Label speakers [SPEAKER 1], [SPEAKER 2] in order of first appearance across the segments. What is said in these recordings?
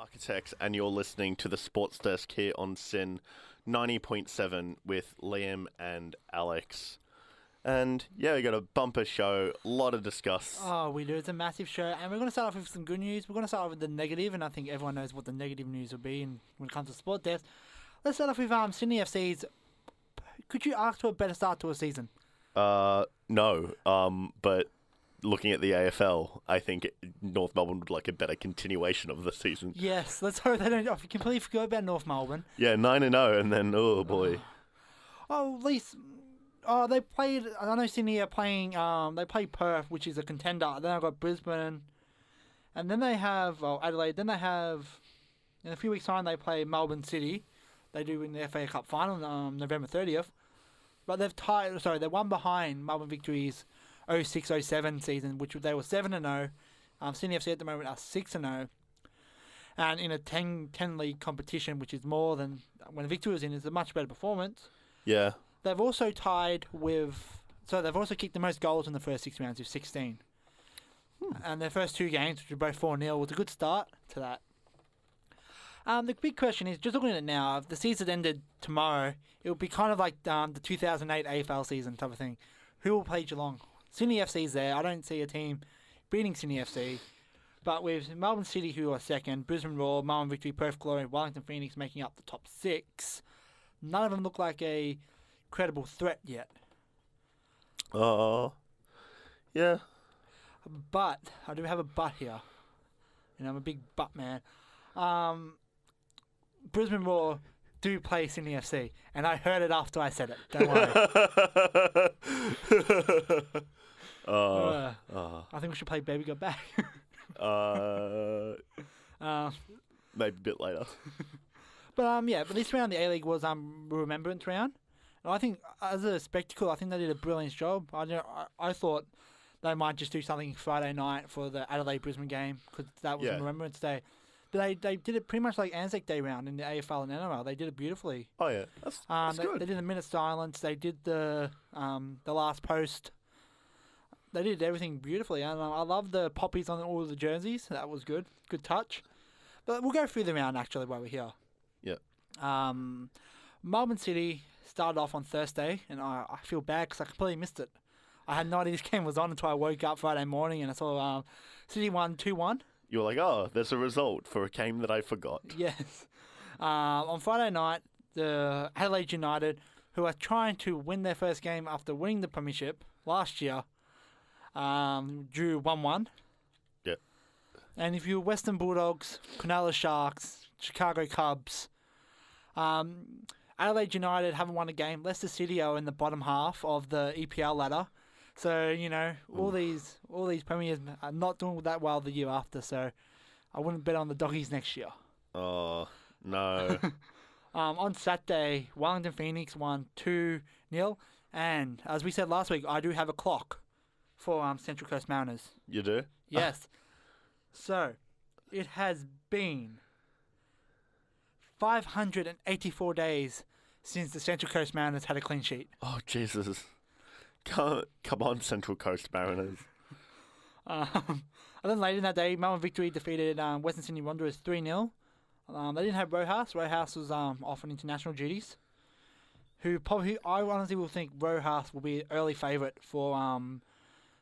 [SPEAKER 1] Architects, and you're listening to the Sports Desk here on Sin 90.7 with Liam and Alex. And yeah, we got a bumper show, a lot to discuss.
[SPEAKER 2] Oh, we do. It's a massive show. And we're going to start off with some good news. We're going to start off with the negative, and I think everyone knows what the negative news will be when it comes to Sports Desk. Let's start off with Sydney FC's. Could you ask for a better start to a season?
[SPEAKER 1] No. But looking at the AFL, I think North Melbourne would like a better continuation of the season.
[SPEAKER 2] Yes, let's hope they don't completely forget about North Melbourne.
[SPEAKER 1] Yeah, 9-0, and then, oh boy.
[SPEAKER 2] Oh, at least... Oh, they played... I know Sydney are playing... they play Perth, which is a contender. Then I've got Brisbane. And then they have... Adelaide. Then they have... In a few weeks' time, they play Melbourne City. They do win the FA Cup final November 30th. But they've tied... Sorry, they're one behind Melbourne Victory's 06-07 season, which they were 7-0. Sydney FC at the moment are 6-0. And in a 10 league competition, which is more than when Victory was in, is a much better performance.
[SPEAKER 1] Yeah.
[SPEAKER 2] They've also tied with... So they've also kicked the most goals in the first 6 rounds with 16. And their first 2 games, which were both 4-0, was a good start to that. The big question is, just looking at it now, if the season ended tomorrow, it would be kind of like the 2008 AFL season type of thing. Who will play Geelong? Sydney FC's there. I don't see a team beating Sydney FC. But with Melbourne City, who are second, Brisbane Roar, Melbourne Victory, Perth Glory, Wellington Phoenix making up the top 6, none of them look like a credible threat yet.
[SPEAKER 1] Yeah.
[SPEAKER 2] But, I do have a but here. And I'm a big but man. Brisbane Roar do play Sydney FC. And I heard it after I said it. Don't worry. I think we should play Baby Got Back.
[SPEAKER 1] Maybe a bit later.
[SPEAKER 2] But this round, the A-League was Remembrance round. And I think, as a spectacle, I think they did a brilliant job. I thought they might just do something Friday night for the Adelaide-Brisbane game, because that was Remembrance Day. But they did it pretty much like Anzac Day round in the AFL and NRL. They did it beautifully.
[SPEAKER 1] Oh, yeah. That's good.
[SPEAKER 2] They did the minute silence. They did the last post. They did everything beautifully. And I love the poppies on all of the jerseys. That was good. Good touch. But we'll go through the round, actually, while we're here.
[SPEAKER 1] Yeah.
[SPEAKER 2] Melbourne City started off on Thursday, and I feel bad because I completely missed it. I had no idea this game was on until I woke up Friday morning, and I saw City won 2-1.
[SPEAKER 1] You were like, oh, there's a result for a game that I forgot.
[SPEAKER 2] Yes. On Friday night, the Adelaide United, who are trying to win their first game after winning the premiership last year, drew 1-1.
[SPEAKER 1] Yeah.
[SPEAKER 2] And if you're Western Bulldogs, Cronulla Sharks, Chicago Cubs, Adelaide United haven't won a game. Leicester City are in the bottom half of the EPL ladder. So, all these premiers are not doing that well the year after, so I wouldn't bet on the Doggies next year.
[SPEAKER 1] Oh, no.
[SPEAKER 2] On Saturday, Wellington Phoenix won 2-0, and as we said last week, I do have a clock for Central Coast Mariners.
[SPEAKER 1] You do?
[SPEAKER 2] Yes. So, it has been 584 days since the Central Coast Mariners had a clean sheet.
[SPEAKER 1] Oh, Jesus. Come on, Central Coast Mariners.
[SPEAKER 2] And then later in that day, Melbourne Victory defeated Western Sydney Wanderers 3-0. They didn't have Rojas. Rojas was off on international duties. I honestly will think Rojas will be an early favourite for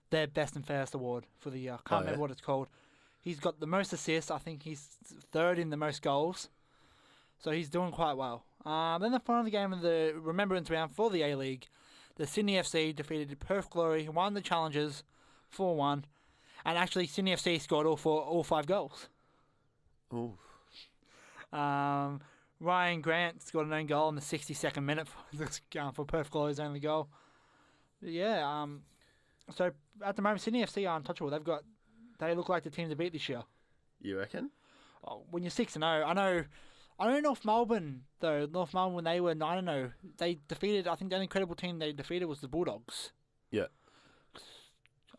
[SPEAKER 2] their Best and Fairest award for the year. Can't remember what it's called. He's got the most assists. I think he's third in the most goals. So he's doing quite well. Then the final game of the Remembrance round for the A-League, the Sydney FC defeated Perth Glory, won the Challengers 4-1, and actually Sydney FC scored all 5 goals.
[SPEAKER 1] Ooh.
[SPEAKER 2] Ryan Grant scored an own goal in the 62nd minute for Perth Glory's only goal. Yeah. So at the moment, Sydney FC are untouchable. They look like the team to beat this year.
[SPEAKER 1] You reckon?
[SPEAKER 2] When you're 6-0, I know North Melbourne, though. North Melbourne, when they were 9-0, they defeated, I think the only credible team they defeated was the Bulldogs.
[SPEAKER 1] Yeah.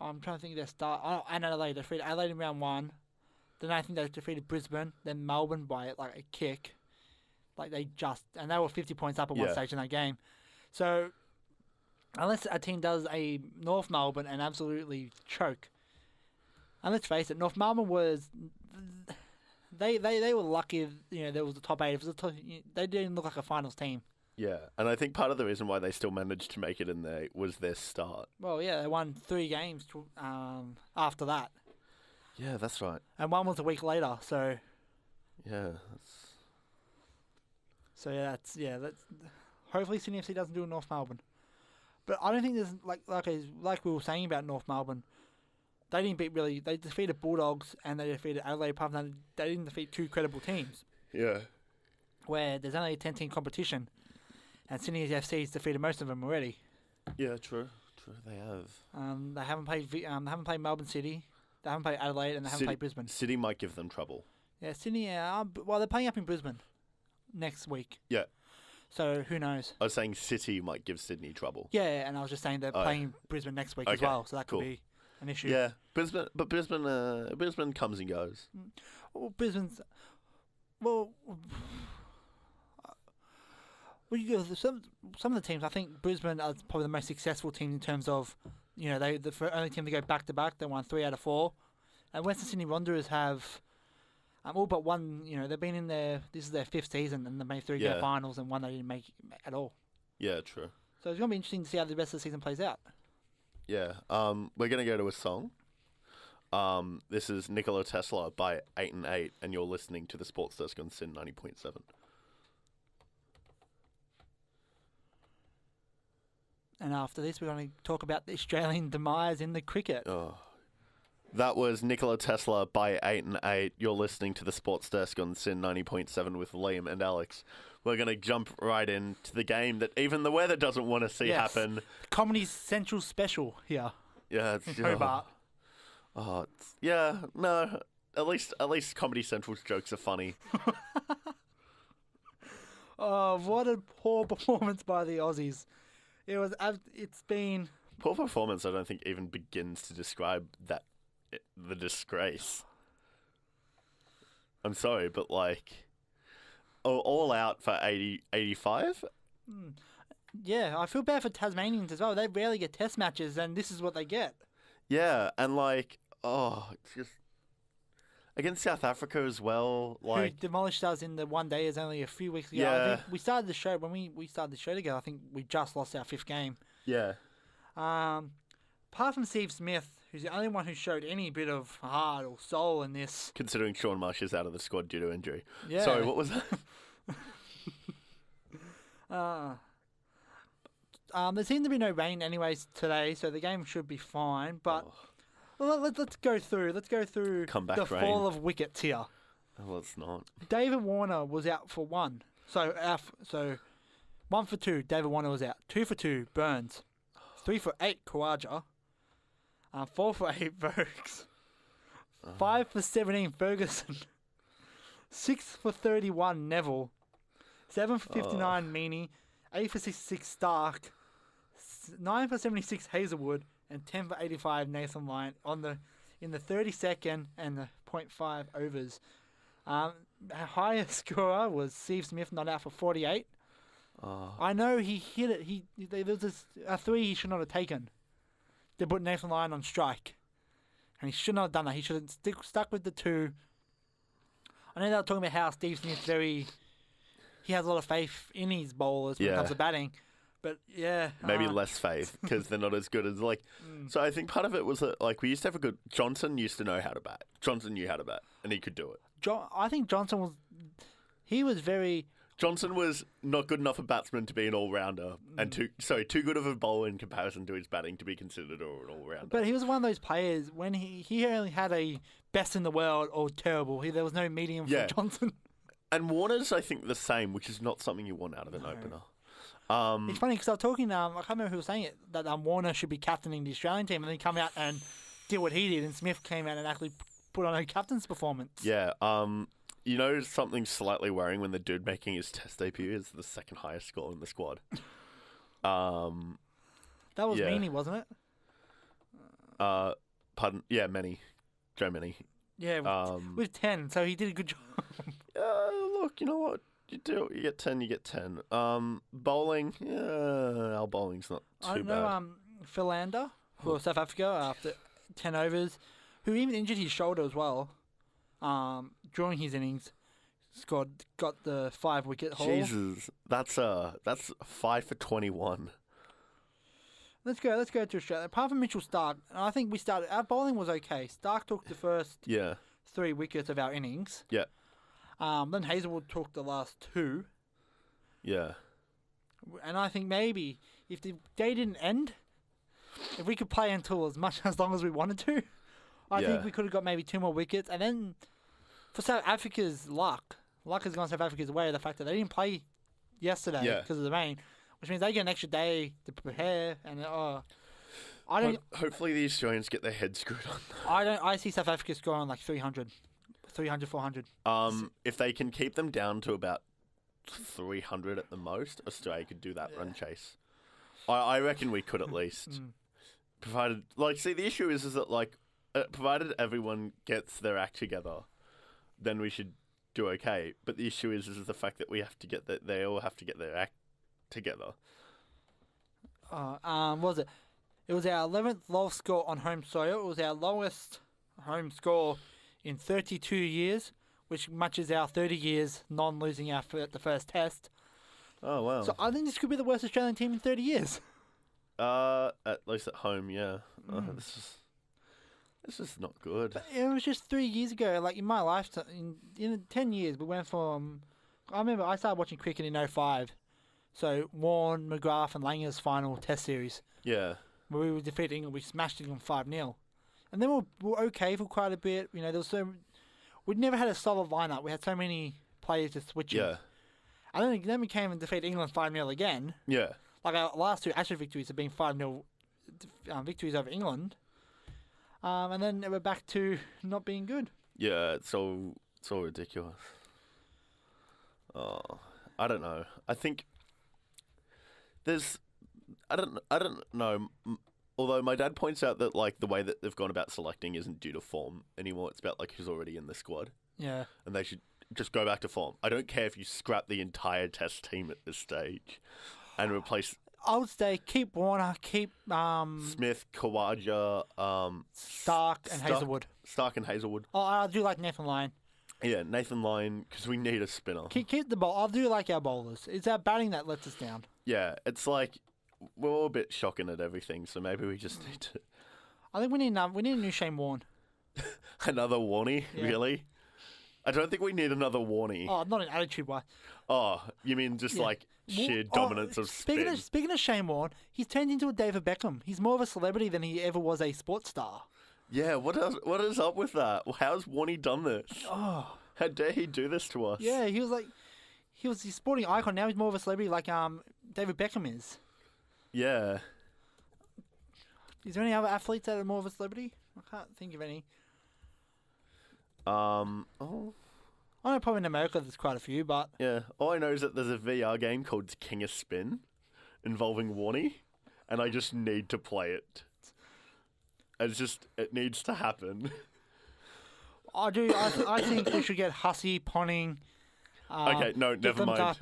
[SPEAKER 2] I'm trying to think of their start. And Adelaide. They defeated Adelaide in round 1. Then I think they defeated Brisbane, then Melbourne by a kick. And they were 50 points up at one stage in that game. So, unless a team does a North Melbourne and absolutely choke, and let's face it, North Melbourne was They were lucky. There was the top 8. It was they didn't look like a finals team.
[SPEAKER 1] Yeah, and I think part of the reason why they still managed to make it in there was their start.
[SPEAKER 2] Well, yeah, they won 3 games after that.
[SPEAKER 1] Yeah, that's right.
[SPEAKER 2] And one was a week later, so...
[SPEAKER 1] Yeah,
[SPEAKER 2] that's hopefully Sydney FC doesn't do North Melbourne. But I don't think there's... Like we were saying about North Melbourne, they didn't beat really... They defeated Bulldogs and they defeated Adelaide. Apart from that, they didn't defeat 2 credible teams.
[SPEAKER 1] Yeah.
[SPEAKER 2] Where there's only a 10-team competition. And Sydney FC's defeated most of them already.
[SPEAKER 1] Yeah, true. True, they have.
[SPEAKER 2] They haven't played Melbourne City. They haven't played Adelaide, and they haven't played Brisbane.
[SPEAKER 1] City might give them trouble.
[SPEAKER 2] Yeah, Sydney. Well, they're playing up in Brisbane next week.
[SPEAKER 1] Yeah.
[SPEAKER 2] So who knows?
[SPEAKER 1] I was saying City might give Sydney trouble.
[SPEAKER 2] Yeah, and I was just saying they're playing Brisbane next week as well, so that could be an issue.
[SPEAKER 1] Yeah, Brisbane comes and goes.
[SPEAKER 2] Well, Brisbane's. Well, some of the teams. I think Brisbane are probably the most successful team in terms of, they the only team to go back to back. They won 3 out of 4, and Western Sydney Wanderers have all but one. They've been in this is their 5th season, and they made 3 grand finals, and one they didn't make at all.
[SPEAKER 1] Yeah, true.
[SPEAKER 2] So it's gonna be interesting to see how the rest of the season plays out.
[SPEAKER 1] Yeah. We're gonna go to a song. This is Nikola Tesla by 8 and 8, and you're listening to the Sports Desk on Sin 90.7.
[SPEAKER 2] And after this, we're going to talk about the Australian demise in the cricket.
[SPEAKER 1] Oh. That was Nikola Tesla by 8 and 8. You're listening to the Sports Desk on Sin 90.7 with Liam and Alex. We're going to jump right into the game that even the weather doesn't want to see happen.
[SPEAKER 2] Comedy Central special here.
[SPEAKER 1] Yeah, it's
[SPEAKER 2] Hobart.
[SPEAKER 1] No. At least Comedy Central's jokes are funny.
[SPEAKER 2] Oh, what a poor performance by the Aussies. It's been...
[SPEAKER 1] Poor performance, I don't think, even begins to describe the disgrace. I'm sorry, but all out for 85?
[SPEAKER 2] Yeah, I feel bad for Tasmanians as well. They rarely get test matches, and this is what they get.
[SPEAKER 1] Yeah, and it's just... Against South Africa as well,
[SPEAKER 2] who demolished us in the one day is only a few weeks ago.
[SPEAKER 1] Yeah.
[SPEAKER 2] I think we started the show, when we started the show together, I think we just lost our 5th game.
[SPEAKER 1] Yeah.
[SPEAKER 2] Apart from Steve Smith, who's the only one who showed any bit of heart or soul in this.
[SPEAKER 1] Considering Sean Marsh is out of the squad due to injury.
[SPEAKER 2] Yeah.
[SPEAKER 1] Sorry, what was that?
[SPEAKER 2] There seemed to be no rain anyways today, so the game should be fine, but... Well, let's go through
[SPEAKER 1] Comeback
[SPEAKER 2] the
[SPEAKER 1] rain.
[SPEAKER 2] fall of wickets here.
[SPEAKER 1] Well, it's not.
[SPEAKER 2] David Warner was out for 1. So 1 for 2, David Warner was out. 2 for 2, Burns. 3 for 8, Khawaja. 4 for 8, Vokes. 5 for 17, Ferguson. 6 for 31, Neville. 7 for 59, Meaney. 8 for 66, Stark. 9 for 76, Hazelwood. And 10 for 85, Nathan Lyon in the 32nd and the 0.5 overs. Our highest scorer was Steve Smith, not out for 48. I know he hit it. There was a 3 he should not have taken. They put Nathan Lyon on strike. And he should not have done that. He should have stuck with the 2. I know they were talking about how Steve Smith's he has a lot of faith in his bowlers when it comes to batting. But yeah,
[SPEAKER 1] maybe less faith because they're not as good as So I think part of it was that we used to have a good. Johnson used to know how to bat. Johnson knew how to bat, and he could do it.
[SPEAKER 2] I think Johnson was. He was very.
[SPEAKER 1] Johnson was not good enough a batsman to be an all-rounder, and too good of a bowler in comparison to his batting to be considered an all-rounder.
[SPEAKER 2] But he was one of those players when he only had a best in the world or terrible. There was no medium for Johnson.
[SPEAKER 1] And Warner's, I think, the same, which is not something you want out of an opener.
[SPEAKER 2] It's funny because I was talking, I can't remember who was saying it, that Warner should be captaining the Australian team, and then he come out and did what he did, and Smith came out and actually put on a captain's performance.
[SPEAKER 1] Yeah, something slightly worrying when the dude making his test debut is the 2nd highest score in the squad.
[SPEAKER 2] That was Meaney, wasn't it?
[SPEAKER 1] Pardon? Yeah, Joe Many.
[SPEAKER 2] Yeah, with 10, so he did a good job.
[SPEAKER 1] Look, you know what? You get 10, you get 10. Bowling, our bowling's not too bad.
[SPEAKER 2] Philander for South Africa after 10 overs, who even injured his shoulder as well. during his innings, got the 5-wicket haul.
[SPEAKER 1] Jesus, that's 5 for 21.
[SPEAKER 2] Let's go to Australia. Apart from Mitchell Starc, and I think our bowling was okay. Starc took the first 3 wickets of our innings.
[SPEAKER 1] Yeah.
[SPEAKER 2] Then Hazelwood took the last 2.
[SPEAKER 1] Yeah.
[SPEAKER 2] And I think maybe if the day didn't end, if we could play until as long as we wanted to, I think we could have got maybe 2 more wickets. And then for South Africa's luck has gone South Africa's way. The fact that they didn't play yesterday because of the rain, which means they get an extra day to prepare. And
[SPEAKER 1] hopefully the Australians get their heads screwed on.
[SPEAKER 2] I see South Africa scoring like 300, 400.
[SPEAKER 1] If they can keep them down to about 300 at the most, Australia could do that run chase. I reckon we could at least. Provided, the issue is that, provided everyone gets their act together, then we should do okay. But the issue is the fact that they all have to get their act together.
[SPEAKER 2] What was it? It was our 11th lowest score on home soil. It was our lowest home score in 32 years, which matches our 30 years non-losing the first test.
[SPEAKER 1] Oh, wow.
[SPEAKER 2] So I think this could be the worst Australian team in 30 years.
[SPEAKER 1] At least at home, yeah. This is not good.
[SPEAKER 2] But it was just 3 years ago. Like, in my lifetime, in 10 years, we went from... I remember I started watching cricket in 2005. So, Warne, McGrath and Langer's final test series.
[SPEAKER 1] Yeah.
[SPEAKER 2] Where we were defeating England. We smashed England 5-0. And then we were okay for quite a bit. You know, there was so... We'd never had a solid lineup. We had so many players just switching. Yeah. And then we came and defeated England 5-0 again.
[SPEAKER 1] Yeah.
[SPEAKER 2] Like, our last 2 Ashes victories have been 5-0 victories over England. And then we're back to not being good. Yeah,
[SPEAKER 1] it's all ridiculous. Oh, I don't know. I think there's... I don't know. Although my dad points out that, the way that they've gone about selecting isn't due to form anymore. It's about, who's already in the squad.
[SPEAKER 2] Yeah.
[SPEAKER 1] And they should just go back to form. I don't care if you scrap the entire test team at this stage and replace...
[SPEAKER 2] I would say keep Warner, keep...
[SPEAKER 1] Smith, Khawaja,
[SPEAKER 2] Starc and Hazelwood.
[SPEAKER 1] Starc and Hazelwood.
[SPEAKER 2] Oh, I do like Nathan Lyon.
[SPEAKER 1] Yeah, Nathan Lyon, because we need a spinner.
[SPEAKER 2] Keep the ball. I do like our bowlers. It's our batting that lets us down.
[SPEAKER 1] Yeah, it's we're all a bit shocking at everything, so maybe we just need to...
[SPEAKER 2] I think we need a new Shane Warne.
[SPEAKER 1] Another Warnie? Yeah. Really? I don't think we need another Warnie.
[SPEAKER 2] Oh, not an attitude wise.
[SPEAKER 1] Oh, you mean just sheer dominance of spin?
[SPEAKER 2] Speaking of Shane Warne, he's turned into a David Beckham. He's more of a celebrity than he ever was a sports star.
[SPEAKER 1] Yeah, what is up with that? How's Warnie done this?
[SPEAKER 2] Oh.
[SPEAKER 1] How dare he do this to us?
[SPEAKER 2] Yeah, he was a sporting icon. Now he's more of a celebrity like David Beckham is.
[SPEAKER 1] Yeah.
[SPEAKER 2] Is there any other athletes that are more of a celebrity? I can't think of any. I know probably in America there's quite a few, but...
[SPEAKER 1] Yeah. All I know is that there's a VR game called King of Spin involving Warnie, and I just need to play it. It needs to happen.
[SPEAKER 2] I do. I think we should get Hussey, Ponting...
[SPEAKER 1] okay, no, never mind.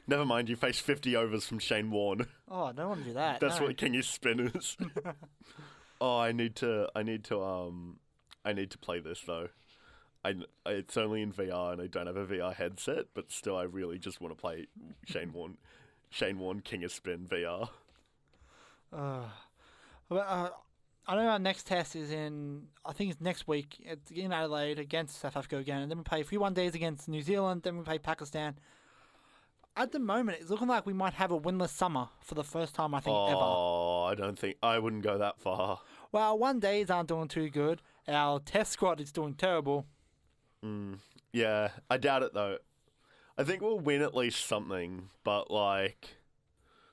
[SPEAKER 1] Never mind, you face 50 overs from Shane Warne.
[SPEAKER 2] Oh, I don't want to do that.
[SPEAKER 1] That's what King of Spin is. Oh, I need to play this though. It's only in VR and I don't have a VR headset, but still I really just want to play Shane Warne King of Spin VR.
[SPEAKER 2] I know our next test is I think it's next week. It's in Adelaide against South Africa again, and then we play a few one-days against New Zealand, then we play Pakistan. At the moment, it's looking like we might have a winless summer for the first time, I think, ever.
[SPEAKER 1] Oh, I wouldn't go that far.
[SPEAKER 2] Well, our one-days aren't doing too good. Our test squad is doing terrible.
[SPEAKER 1] Yeah, I doubt it, though. I think we'll win at least something, but,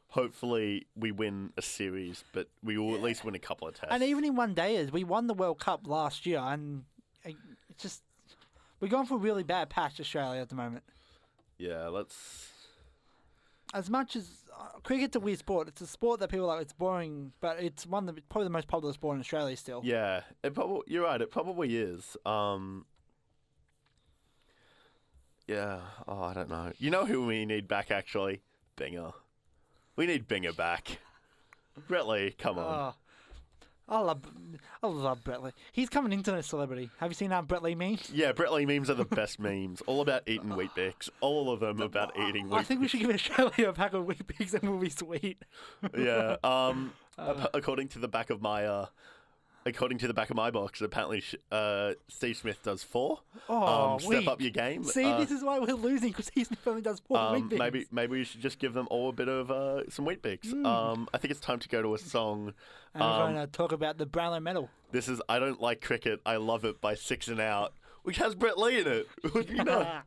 [SPEAKER 1] hopefully we win a series, but we will at least win a couple of tests.
[SPEAKER 2] And even in one-dayers, we won the World Cup last year, and it's just... We're going for a really bad patch, Australia, at the moment.
[SPEAKER 1] Yeah, let's...
[SPEAKER 2] As much as... cricket's a weird sport. It's a sport that people it's boring, but it's probably the most popular sport in Australia still.
[SPEAKER 1] Yeah, you're right, it probably is. Yeah, I don't know. You know who we need back, actually? Binger. We need Binger back. Really, come on.
[SPEAKER 2] I love Brett Lee. He's coming into a celebrity. Have you seen Brett Lee memes?
[SPEAKER 1] Yeah, Brett Lee memes are the best memes. All about eating Wheat Bix. All of them about eating Wheat
[SPEAKER 2] I think we should give Australia a pack of Wheat Bix and we'll be sweet.
[SPEAKER 1] Yeah. According to the back of my box, apparently Steve Smith does 4. Step up your game.
[SPEAKER 2] See, this is why we're losing, because Steve Smith only does 4 Wheat Bix.
[SPEAKER 1] Maybe we should just give them all a bit of some Wheat Bix. I think it's time to go to a song.
[SPEAKER 2] And we're going to talk about the Brownlow Medal.
[SPEAKER 1] This is I Don't Like Cricket, I Love It by 6 and Out, which has Brett Lee in it. You know.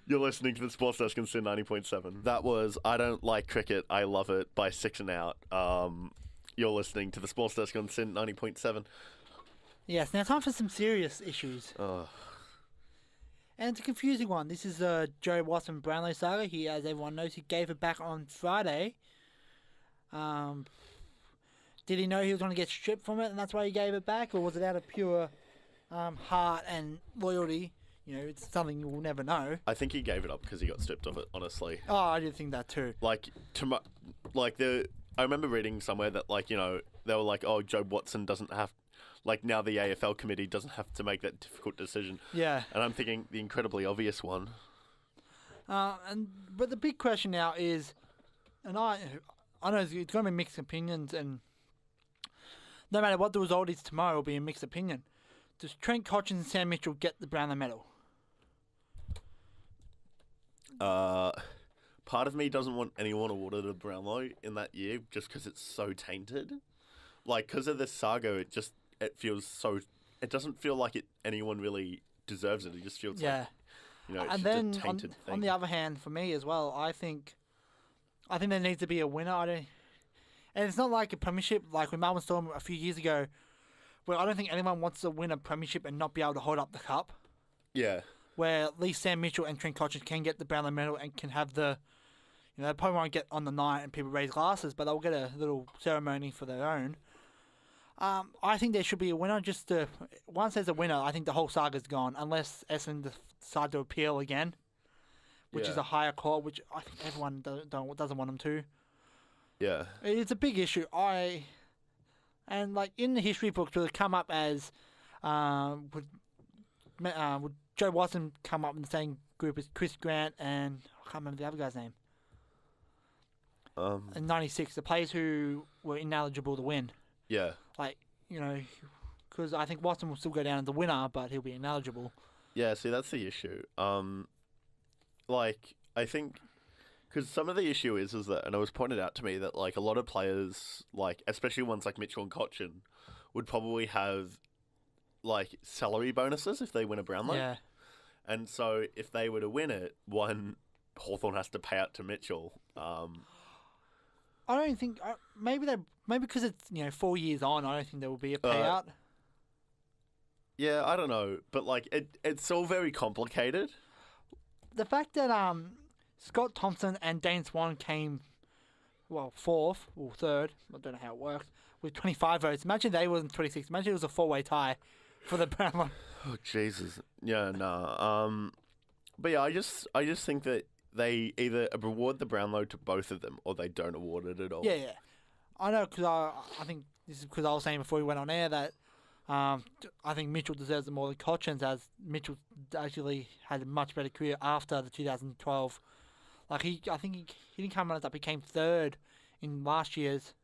[SPEAKER 1] You're listening to the Sports Desk on Sin 90.7. That was I Don't Like Cricket, I Love It by 6 and Out. You're listening to the Sports Desk on Sin 90.7.
[SPEAKER 2] Yes, now time for some serious issues. And it's a confusing one. This is Joe Watson Brownlow saga. He, as everyone knows, he gave it back on Friday. Did he know he was going to get stripped from it and that's why he gave it back? Or was it out of pure heart and loyalty? You know, it's something you will never know.
[SPEAKER 1] I think he gave it up because he got stripped of it, honestly.
[SPEAKER 2] Oh, I did think that too.
[SPEAKER 1] I remember reading somewhere that, they were like, oh, Joe Watson doesn't have... now the AFL committee doesn't have to make that difficult decision.
[SPEAKER 2] Yeah.
[SPEAKER 1] And I'm thinking the incredibly obvious one.
[SPEAKER 2] But the big question now is, and I know it's going to be mixed opinions, and no matter what the result is tomorrow, it'll be a mixed opinion. Does Trent Cotchin and Sam Mitchell get the Brownlow Medal?
[SPEAKER 1] Part of me doesn't want anyone awarded a Brownlow in that year just because it's so tainted. Because of this saga, it feels so... It doesn't feel like anyone really deserves it. It just feels like... it's
[SPEAKER 2] and
[SPEAKER 1] just
[SPEAKER 2] then
[SPEAKER 1] a tainted thing.
[SPEAKER 2] On the other hand, for me as well, I think there needs to be a winner. And it's not like a premiership like with Melbourne Storm a few years ago, where I don't think anyone wants to win a premiership and not be able to hold up the cup.
[SPEAKER 1] Yeah. Where
[SPEAKER 2] at least Sam Mitchell and Trent Cotchin can get the Brownlow Medal and can have the... they probably won't get on the night and people raise glasses, but they'll get a little ceremony for their own. I think there should be a winner. Once there's a winner, I think the whole saga's gone, unless Essendon decide to appeal again, which is a higher court, which I think everyone doesn't want them to.
[SPEAKER 1] Yeah,
[SPEAKER 2] it's a big issue. In the history books, will it come up as would Joe Watson come up in the same group as Chris Grant and I can't remember the other guy's name. In '96, the players who were ineligible to win.
[SPEAKER 1] Yeah.
[SPEAKER 2] Because I think Watson will still go down as the winner, but he'll be ineligible.
[SPEAKER 1] Yeah, see, that's the issue. I think... Because some of the issue is that, and it was pointed out to me that, a lot of players, especially ones like Mitchell and Cotchin, would probably have, salary bonuses if they win a Brownlow.
[SPEAKER 2] Yeah.
[SPEAKER 1] And so, if they were to win it, Hawthorn has to pay out to Mitchell.
[SPEAKER 2] I don't think... maybe because it's 4 years on, I don't think there will be a payout.
[SPEAKER 1] Yeah, I don't know, but it's all very complicated.
[SPEAKER 2] The fact that Scott Thompson and Dane Swan came fourth or third, I don't know how it works, with 25 votes. Imagine they wasn't 26. Imagine it was a 4-way tie for the Brownlow.
[SPEAKER 1] Oh Jesus! Yeah, no. But yeah, I just think that they either award the Brownlow to both of them or they don't award it at all.
[SPEAKER 2] Yeah. I know, because I think this is because I was saying before we went on air that I think Mitchell deserves it more than Cotchin's, as Mitchell actually had a much better career after the 2012. I think he didn't come runners up. He came third in last year's,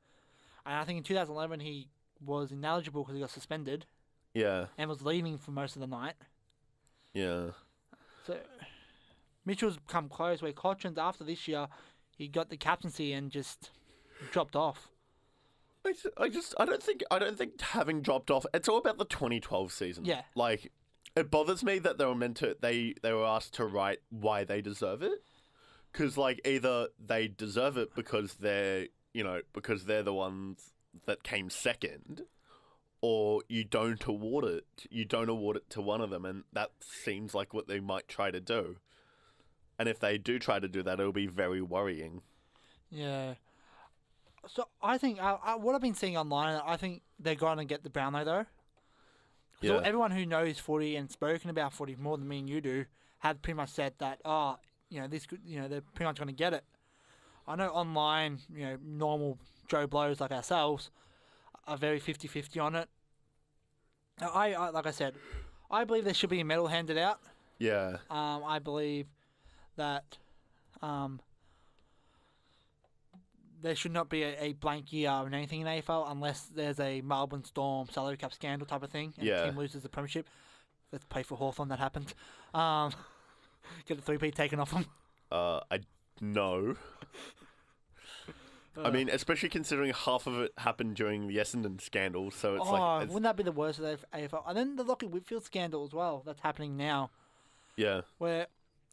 [SPEAKER 2] and I think in 2011 he was ineligible because he got suspended.
[SPEAKER 1] Yeah.
[SPEAKER 2] And was leaving for most of the night.
[SPEAKER 1] Yeah.
[SPEAKER 2] So Mitchell's come close. Where Cotchin's after this year, he got the captaincy and just dropped off.
[SPEAKER 1] I don't think having dropped off. It's all about the 2012 season.
[SPEAKER 2] Yeah.
[SPEAKER 1] It bothers me that they were asked to write why they deserve it, because either they deserve it because they're the ones that came second, or you don't award it. You don't award it to one of them, and that seems like what they might try to do. And if they do try to do that, it'll be very worrying.
[SPEAKER 2] Yeah. So I think what I've been seeing online, I think they're going to get the Brownlow though. So everyone who knows footy and spoken about footy more than me and you do have pretty much said that they're pretty much going to get it. I know online, normal Joe Blows like ourselves are very 50-50 on it. I like I said, I believe there should be a medal handed out.
[SPEAKER 1] Yeah.
[SPEAKER 2] I believe that there should not be a blank year in anything in AFL unless there's a Melbourne Storm salary cap scandal type of thing and the team loses the premiership. Let's pay for Hawthorn. That happened. Get the 3P taken off them.
[SPEAKER 1] I no. I mean, especially considering half of it happened during the Essendon scandal, so it's like...
[SPEAKER 2] wouldn't that be the worst of the AFL? And then the Lockie Whitfield scandal as well, that's happening now.
[SPEAKER 1] Yeah.
[SPEAKER 2] Where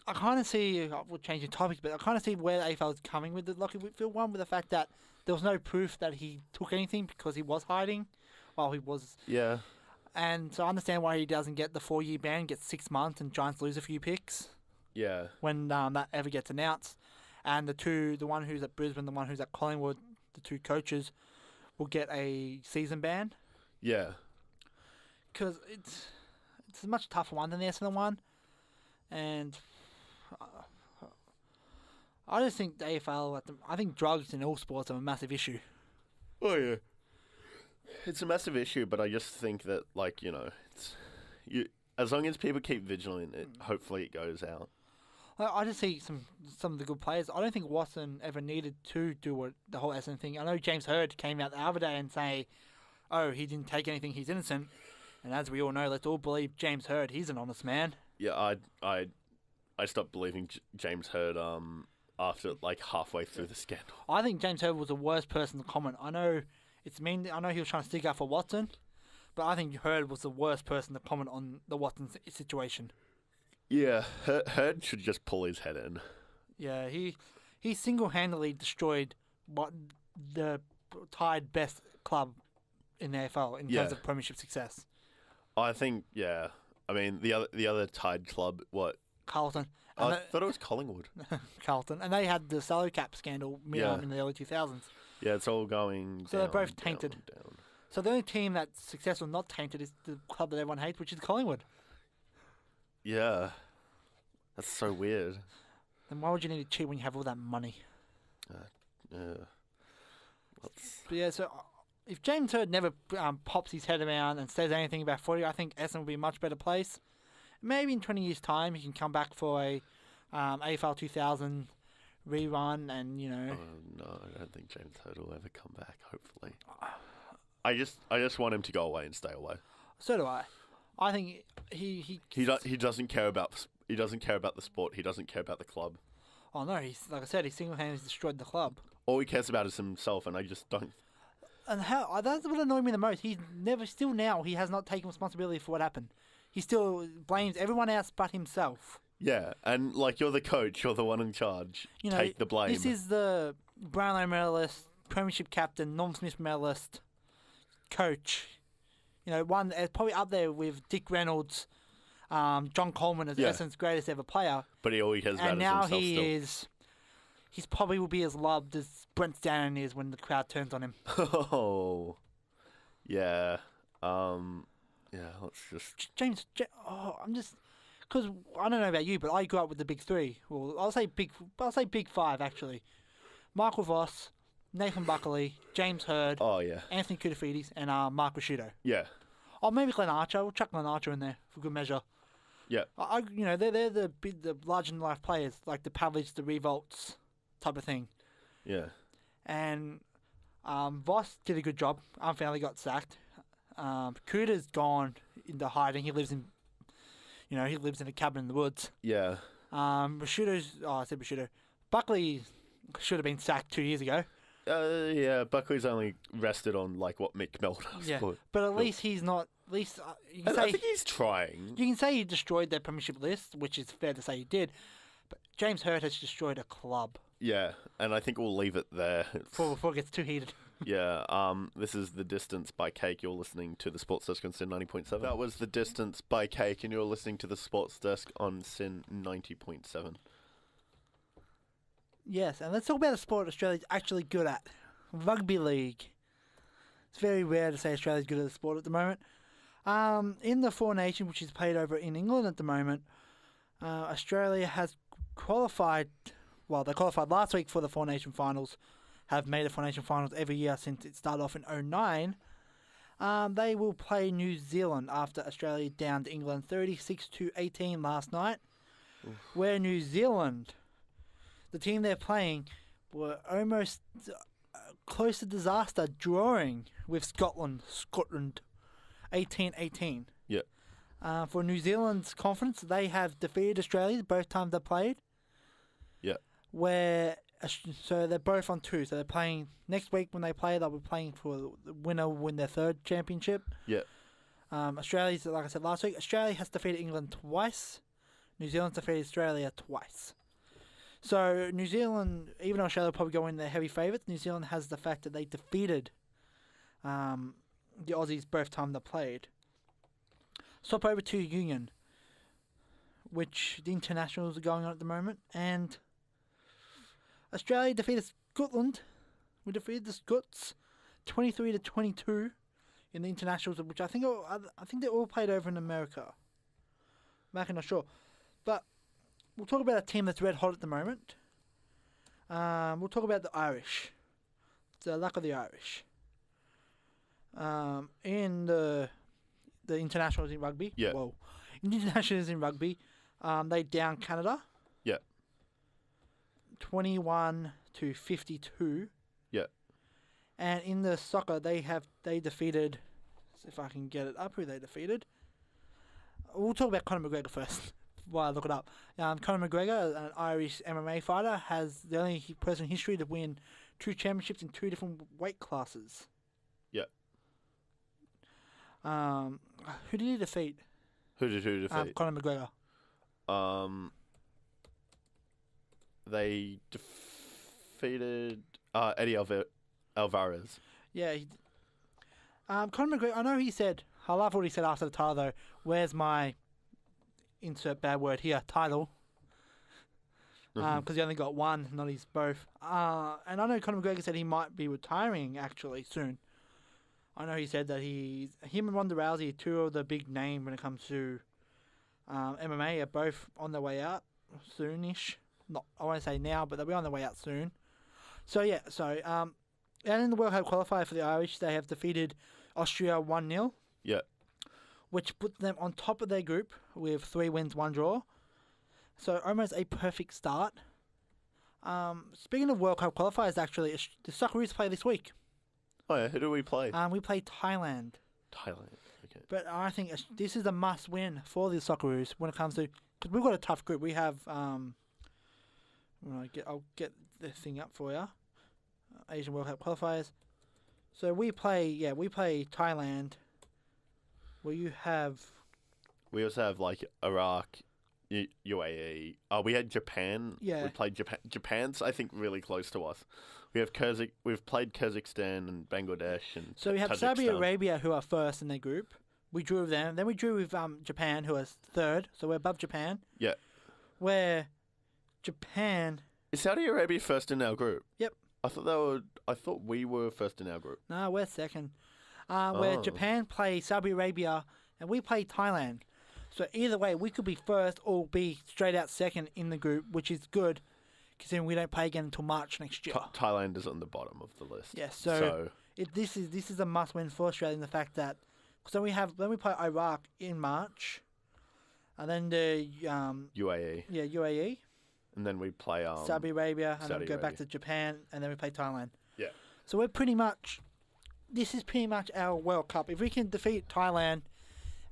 [SPEAKER 2] I kind of see, we'll change the topic, but I kind of see where the AFL is coming with the Lockie Whitfield one, with the fact that there was no proof that he took anything because he was hiding while he was...
[SPEAKER 1] Yeah.
[SPEAKER 2] And so I understand why he doesn't get the 4-year ban, gets 6 months, and Giants lose a few picks.
[SPEAKER 1] Yeah.
[SPEAKER 2] When that ever gets announced. And the one who's at Brisbane, the one who's at Collingwood, the two coaches will get a season ban.
[SPEAKER 1] Yeah.
[SPEAKER 2] Because it's a much tougher one than the Essendon one. And I just think the AFL, I think drugs in all sports are a massive issue.
[SPEAKER 1] Oh, yeah. It's a massive issue, but I just think that, like, as long as people keep vigilant, hopefully it goes out.
[SPEAKER 2] I just see some of the good players. I don't think Watson ever needed to do the whole Essendon thing. I know James Hird came out the other day and say, "Oh, he didn't take anything. He's innocent." And as we all know, let's all believe James Hird. He's an honest man.
[SPEAKER 1] Yeah, I stopped believing James Hird after like halfway through the scandal.
[SPEAKER 2] I think James Hird was the worst person to comment. I know it's mean. I know he was trying to stick up for Watson, but I think Hird was the worst person to comment on the Watson situation.
[SPEAKER 1] Yeah, Hird should just pull his head in.
[SPEAKER 2] Yeah, he single-handedly destroyed what the tied best club in the AFL in terms of premiership success.
[SPEAKER 1] I think, yeah. I mean, the other tied club, what?
[SPEAKER 2] Carlton.
[SPEAKER 1] I thought it was Collingwood.
[SPEAKER 2] Carlton, and they had the salary cap scandal in the early 2000s.
[SPEAKER 1] Yeah, it's all going.
[SPEAKER 2] So they're both tainted.
[SPEAKER 1] Down.
[SPEAKER 2] So the only team that's successful, not tainted, is the club that everyone hates, which is Collingwood.
[SPEAKER 1] Yeah, that's so weird.
[SPEAKER 2] Then why would you need to cheat when you have all that money?
[SPEAKER 1] But
[SPEAKER 2] yeah, so if James Hird never pops his head around and says anything about footy, I think Essendon will be a much better place. Maybe in 20 years' time, he can come back for a AFL 2000 rerun, and
[SPEAKER 1] Oh, no, I don't think James Hird will ever come back. Hopefully, I just want him to go away and stay away.
[SPEAKER 2] So do I. I think he
[SPEAKER 1] doesn't care about the sport. He doesn't care about the club.
[SPEAKER 2] Oh no, he's like I said, he single-handedly destroyed the club.
[SPEAKER 1] All he cares about is himself, and I just don't.
[SPEAKER 2] And how that's what annoyed me the most. He has not taken responsibility for what happened. He still blames everyone else but himself.
[SPEAKER 1] Yeah, and like you're the coach, you're the one in charge. Take the blame.
[SPEAKER 2] This is the Brownlow medalist, premiership captain, Norm Smith medalist, coach. One probably up there with Dick Reynolds, John Coleman as Essendon's greatest ever player.
[SPEAKER 1] But he always has about
[SPEAKER 2] and now
[SPEAKER 1] himself
[SPEAKER 2] he
[SPEAKER 1] still.
[SPEAKER 2] He's probably will be as loved as Brent Stanton is when the crowd turns on him.
[SPEAKER 1] Oh, yeah. Yeah, let's just...
[SPEAKER 2] James, I'm just... Because I don't know about you, but I grew up with the big three. Well, I'll say big five, actually. Michael Voss, Nathan Buckley, James Hird, Anthony Koutafidis, and Mark Rashudo.
[SPEAKER 1] Yeah.
[SPEAKER 2] Oh, maybe Glenn Archer. We'll chuck Glenn Archer in there for good measure.
[SPEAKER 1] Yeah.
[SPEAKER 2] They're the larger-than-life players, like the Pavlich, the Revolts type of thing.
[SPEAKER 1] Yeah.
[SPEAKER 2] And Voss did a good job. Unfairly got sacked. Cooter's gone into hiding. He lives in a cabin in the woods.
[SPEAKER 1] Yeah.
[SPEAKER 2] Rashudo. Buckley should have been sacked 2 years ago.
[SPEAKER 1] Yeah, Buckley's only rested on like what Mick Mel does.
[SPEAKER 2] Yeah, but at least he's not. At least
[SPEAKER 1] I think he's trying.
[SPEAKER 2] You can say he destroyed their premiership list, which is fair to say he did. But James Hird has destroyed a club.
[SPEAKER 1] Yeah, and I think we'll leave it there
[SPEAKER 2] before it gets too heated.
[SPEAKER 1] Yeah. This is The Distance by Cake. You're listening to the Sports Desk on Sin 90.7. That was The Distance by Cake, and you're listening to the Sports Desk on Sin 90.7.
[SPEAKER 2] Yes, and let's talk about a sport Australia's actually good at. Rugby league. It's very rare to say Australia's good at the sport at the moment. In the Four Nations, which is played over in England at the moment, Australia has qualified. Well, they qualified last week for the Four Nation finals. Have made the Four Nation finals every year since it started off in 2009. They will play New Zealand after Australia downed England 36-18 last night. Where New Zealand, the team they're playing, were almost close to disaster, drawing with Scotland 18-18.
[SPEAKER 1] Yeah.
[SPEAKER 2] For New Zealand's conference, they have defeated Australia both times they played.
[SPEAKER 1] Yeah.
[SPEAKER 2] So they're both on 2. So they're playing next week when they play. They'll be playing for the winner win their 3rd championship.
[SPEAKER 1] Yeah.
[SPEAKER 2] Australia's, like I said last week, Australia has defeated England twice. New Zealand's defeated Australia twice. So New Zealand, even though Australia will probably go in their heavy favourites, New Zealand has the fact that they defeated the Aussies both times they played. Swap over to Union, which the internationals are going on at the moment, and Australia defeated Scotland. We defeated the Scots 23-22 in the internationals, which I think they all played over in America. I'm actually not sure, but we'll talk about a team that's red hot at the moment. We'll talk about the Irish, the luck of the Irish. In the internationals in rugby.
[SPEAKER 1] Yeah.
[SPEAKER 2] Well, in the internationals in rugby, they down Canada.
[SPEAKER 1] Yeah.
[SPEAKER 2] 21-52.
[SPEAKER 1] Yeah.
[SPEAKER 2] And in the soccer, they defeated. If I can get it up, who they defeated. We'll talk about Conor McGregor first. While I look it up, Conor McGregor, an Irish MMA fighter, has the only person in history to win 2 championships in 2 different weight classes.
[SPEAKER 1] Yeah.
[SPEAKER 2] Who did he defeat?
[SPEAKER 1] Who did defeat?
[SPEAKER 2] Conor McGregor.
[SPEAKER 1] They defeated Eddie Alvarez.
[SPEAKER 2] Yeah. Conor McGregor. I know he said. I love what he said after the title though. Where's my insert bad word here title? Because he only got one, not his both. And I know Conor McGregor said he might be retiring actually soon. I know he said that him and Ronda Rousey, 2 of the big names when it comes to MMA, are both on their way out soonish. Not, I won't say now, but they'll be on their way out soon. So yeah, and in the World Cup qualifier for the Irish, they have defeated Austria 1-0.
[SPEAKER 1] Yeah.
[SPEAKER 2] Which put them on top of their group with 3 wins, 1 draw. So almost a perfect start. Speaking of World Cup qualifiers, actually, the Socceroos play this week.
[SPEAKER 1] Oh yeah, who do we play?
[SPEAKER 2] We play Thailand.
[SPEAKER 1] Thailand. Okay.
[SPEAKER 2] But I think this is a must-win for the Socceroos when it comes to, because we've got a tough group. We have I'll get the thing up for you. Asian World Cup qualifiers. So we play Thailand. Where you have.
[SPEAKER 1] We also have like Iraq, UAE. We had Japan.
[SPEAKER 2] Yeah.
[SPEAKER 1] We played Japan. Japan's I think really close to us. We have We've played Kazakhstan and Bangladesh and.
[SPEAKER 2] So we have Saudi Arabia, who are first in their group. We drew with them. Then we drew with Japan, who is 3rd. So we're above Japan.
[SPEAKER 1] Yeah.
[SPEAKER 2] Where Japan.
[SPEAKER 1] Is Saudi Arabia first in our group?
[SPEAKER 2] Yep.
[SPEAKER 1] I thought we were first in our group.
[SPEAKER 2] No, we're 2nd. Where Japan play Saudi Arabia and we play Thailand. So either way, we could be first or be straight out 2nd in the group, which is good, considering we don't play again until March next year.
[SPEAKER 1] Thailand is on the bottom of the list.
[SPEAKER 2] Yeah, this is a must-win for Australia in the fact that then we play Iraq in March, and then the
[SPEAKER 1] UAE.
[SPEAKER 2] Yeah, UAE.
[SPEAKER 1] And then we play
[SPEAKER 2] Saudi Arabia, and then we go back to Japan, and then we play Thailand.
[SPEAKER 1] Yeah.
[SPEAKER 2] So this is pretty much our World Cup. If we can defeat Thailand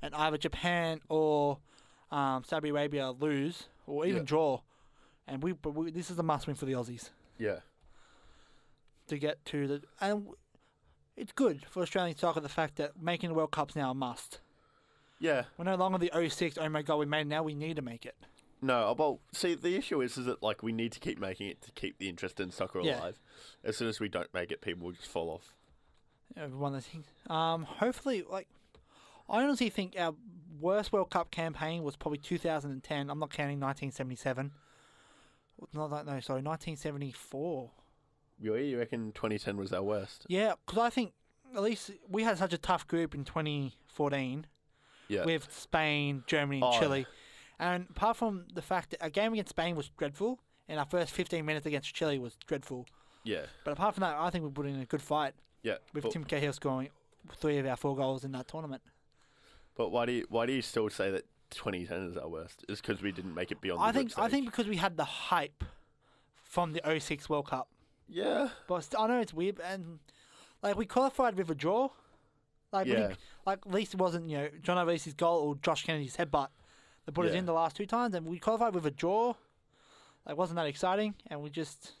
[SPEAKER 2] and either Japan or Saudi Arabia lose, or even draw, and this is a must-win for the Aussies.
[SPEAKER 1] Yeah.
[SPEAKER 2] To get to and it's good for Australian soccer the fact that making the World Cup's now a must.
[SPEAKER 1] Yeah.
[SPEAKER 2] We're no longer the 06, oh my god, we made it now, we need to make it.
[SPEAKER 1] No, well, see, the issue is that like we need to keep making it to keep the interest in soccer alive. As soon as we don't make it, people will just fall off.
[SPEAKER 2] One of the things. Hopefully, like, I honestly think our worst World Cup campaign was probably 2010. I'm not counting 1977. No, 1974.
[SPEAKER 1] Really? You reckon 2010 was our worst?
[SPEAKER 2] Yeah, because I think at least we had such a tough group in 2014 with Spain, Germany, and Chile. And apart from the fact that our game against Spain was dreadful, and our first 15 minutes against Chile was dreadful.
[SPEAKER 1] Yeah.
[SPEAKER 2] But apart from that, I think we put in a good fight.
[SPEAKER 1] Yeah.
[SPEAKER 2] With Tim Cahill scoring 3 of our 4 goals in that tournament.
[SPEAKER 1] But why do you still say that 2010 is our worst? Is because we didn't make it beyond the group
[SPEAKER 2] I think
[SPEAKER 1] stage?
[SPEAKER 2] because we had the hype from the '06 World Cup.
[SPEAKER 1] Yeah.
[SPEAKER 2] But I know it's weird, and like we qualified with a draw. Like
[SPEAKER 1] Yeah.
[SPEAKER 2] at least it wasn't John O'Reilly's goal or Josh Kennedy's headbutt that put us
[SPEAKER 1] Yeah.
[SPEAKER 2] in the last 2 times, and we qualified with a draw. Like wasn't that exciting, and we just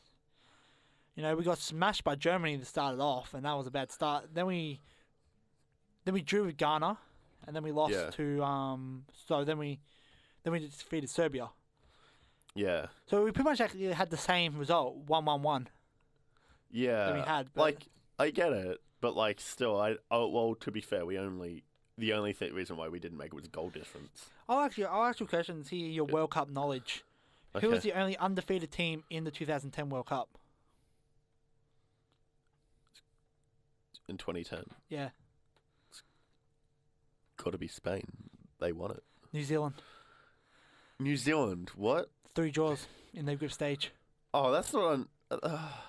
[SPEAKER 2] we got smashed by Germany to start it off, and that was a bad start. Then we drew with Ghana, and then we lost
[SPEAKER 1] Yeah.
[SPEAKER 2] to so then we defeated Serbia.
[SPEAKER 1] Yeah.
[SPEAKER 2] So we pretty much actually had the same result, 1-1-1.
[SPEAKER 1] Yeah.
[SPEAKER 2] That we had, but-
[SPEAKER 1] Like, I get it, but like, still, well, to be fair, the only reason why we didn't make it was goal difference.
[SPEAKER 2] I'll ask you a question to see your World Cup knowledge. Who was
[SPEAKER 1] Okay.
[SPEAKER 2] the only undefeated team in the 2010 World Cup?
[SPEAKER 1] In 2010?
[SPEAKER 2] Yeah,
[SPEAKER 1] Got to be Spain. They won it.
[SPEAKER 2] New Zealand.
[SPEAKER 1] New Zealand, what?
[SPEAKER 2] 3 draws in their group stage.
[SPEAKER 1] Oh, that's not on.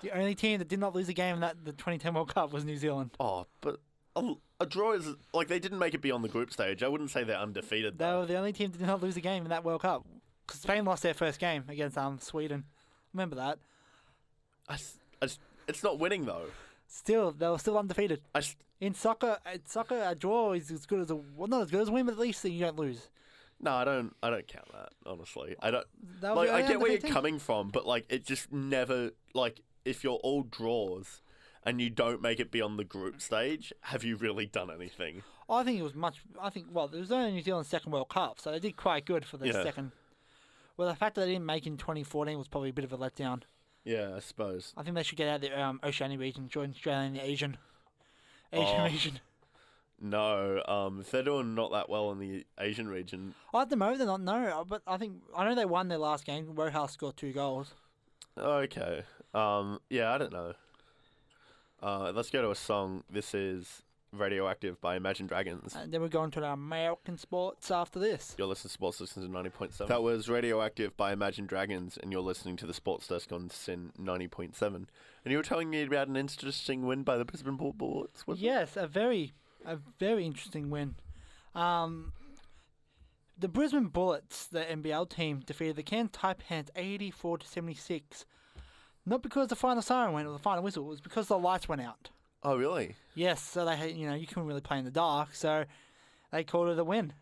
[SPEAKER 2] The only team that did not lose a game in the 2010 World Cup was New Zealand.
[SPEAKER 1] Oh, but a draw is like they didn't make it beyond the group stage. I wouldn't say they're undefeated.
[SPEAKER 2] They
[SPEAKER 1] Though.
[SPEAKER 2] were the only team that did not lose a game in that World Cup. Because Spain lost their first game against Sweden. Remember that?
[SPEAKER 1] It's not winning though.
[SPEAKER 2] Still, they were still undefeated.
[SPEAKER 1] I s-
[SPEAKER 2] In soccer, a draw is as good as not as good as a win, but at least you don't lose.
[SPEAKER 1] No, I don't count that. Honestly, I don't.
[SPEAKER 2] That was
[SPEAKER 1] Like,
[SPEAKER 2] the
[SPEAKER 1] I
[SPEAKER 2] only
[SPEAKER 1] get where you're
[SPEAKER 2] undefeated team.
[SPEAKER 1] coming from, but like, it just never like if you're all draws and you don't make it beyond the group stage, have you really done anything?
[SPEAKER 2] I think it was much. Well, there was only New Zealand's second World Cup, so they did quite good for their
[SPEAKER 1] Yeah.
[SPEAKER 2] second. Well, the fact that they didn't make it in 2014 was probably a bit of a letdown.
[SPEAKER 1] Yeah, I suppose.
[SPEAKER 2] I think they should get out of the Oceania region, join Australia in the Asian
[SPEAKER 1] Oh.
[SPEAKER 2] region.
[SPEAKER 1] No, if they're doing not that well in the Asian region,
[SPEAKER 2] At the moment, they're not. No, but I know they won their last game. Rojas scored 2 goals.
[SPEAKER 1] okay. Yeah, I don't know. Let's go to a song. This is Radioactive by Imagine Dragons.
[SPEAKER 2] And then we're going to the American sports after this.
[SPEAKER 1] You're listening to Sports Listeners in 90.7. That was Radioactive by Imagine Dragons, and you're listening to the Sports Desk on Sin 90.7. And you were telling me about an interesting win by the Brisbane Bullets, was it?
[SPEAKER 2] Yes, a very interesting win. The Brisbane Bullets, the NBL team, defeated the Cairns Taipans 84-76. Not because the final siren went or the final whistle, it was because the lights went out.
[SPEAKER 1] Oh, really?
[SPEAKER 2] Yes, so they had, you couldn't really play in the dark, so they called it a win.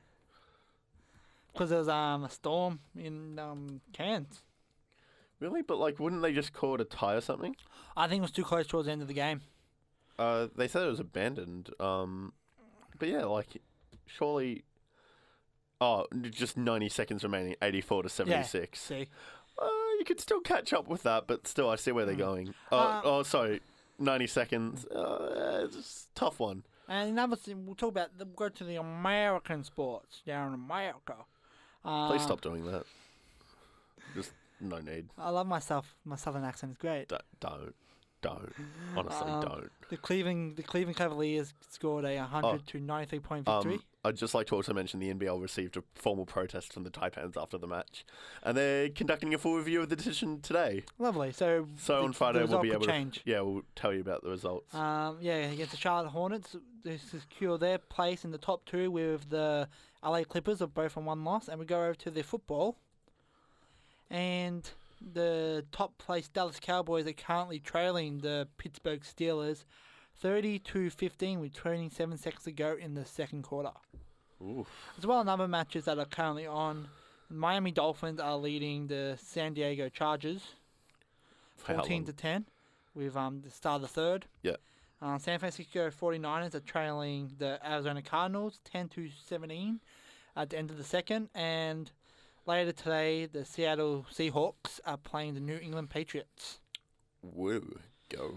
[SPEAKER 2] Because there was a storm in Cairns.
[SPEAKER 1] Really? But, like, wouldn't they just call it a tie or something?
[SPEAKER 2] I think it was too close towards the end of the game.
[SPEAKER 1] They said it was abandoned. But yeah, like, surely. Oh, just 90 seconds remaining, 84-76.
[SPEAKER 2] See,
[SPEAKER 1] You could still catch up with that, but still, I see where they're going. Sorry, 90 seconds. It's a tough one.
[SPEAKER 2] and another thing, we'll go to the American sports down in America.
[SPEAKER 1] Please stop doing that. Just no need.
[SPEAKER 2] I love myself. My southern accent is great.
[SPEAKER 1] Don't. Honestly, don't.
[SPEAKER 2] The Cleveland Cavaliers scored a 100-93 point victory.
[SPEAKER 1] I'd just like to also mention the NBL received a formal protest from the Taipans after the match, and they're conducting a full review of the decision today.
[SPEAKER 2] Lovely. So
[SPEAKER 1] On Friday
[SPEAKER 2] the
[SPEAKER 1] we'll be
[SPEAKER 2] result
[SPEAKER 1] able
[SPEAKER 2] could change.
[SPEAKER 1] we'll tell you about the results.
[SPEAKER 2] Against the Charlotte Hornets, they secure their place in the top 2 with the LA Clippers of both on 1 loss, and we go over to their football. And the top place Dallas Cowboys are currently trailing the Pittsburgh Steelers 30-15 with 27 seconds to go in the second quarter.
[SPEAKER 1] Oof.
[SPEAKER 2] As well as other matches that are currently on, Miami Dolphins are leading the San Diego Chargers
[SPEAKER 1] For how long?
[SPEAKER 2] 14-10 with the start of the third.
[SPEAKER 1] Yeah.
[SPEAKER 2] San Francisco 49ers are trailing the Arizona Cardinals 10-17 at the end of the second, and later today the Seattle Seahawks are playing the New England Patriots.
[SPEAKER 1] Woo, go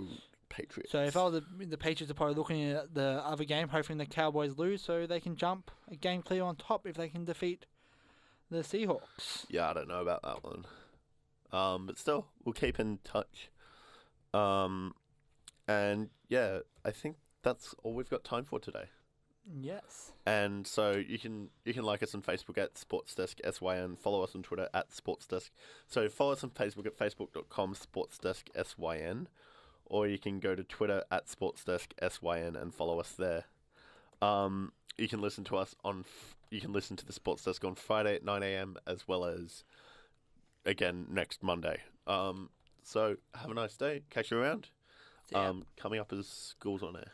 [SPEAKER 1] Patriots.
[SPEAKER 2] So if I was the Patriots are probably looking at the other game, hoping the Cowboys lose so they can jump a game clear on top if they can defeat the Seahawks.
[SPEAKER 1] Yeah, I don't know about that one. But still, we'll keep in touch. And yeah, I think that's all we've got time for today.
[SPEAKER 2] Yes.
[SPEAKER 1] And so you can like us on Facebook at SportsDeskSYN, follow us on Twitter at SportsDesk. So follow us on Facebook at facebook.com SportsDeskSYN, or you can go to Twitter at SportsDeskSYN and follow us there. You can listen to us you can listen to the Sports Desk on Friday at 9 a.m. as well as again next Monday. So have a nice day. Catch you around.
[SPEAKER 2] See ya.
[SPEAKER 1] Coming up is Schools on Air.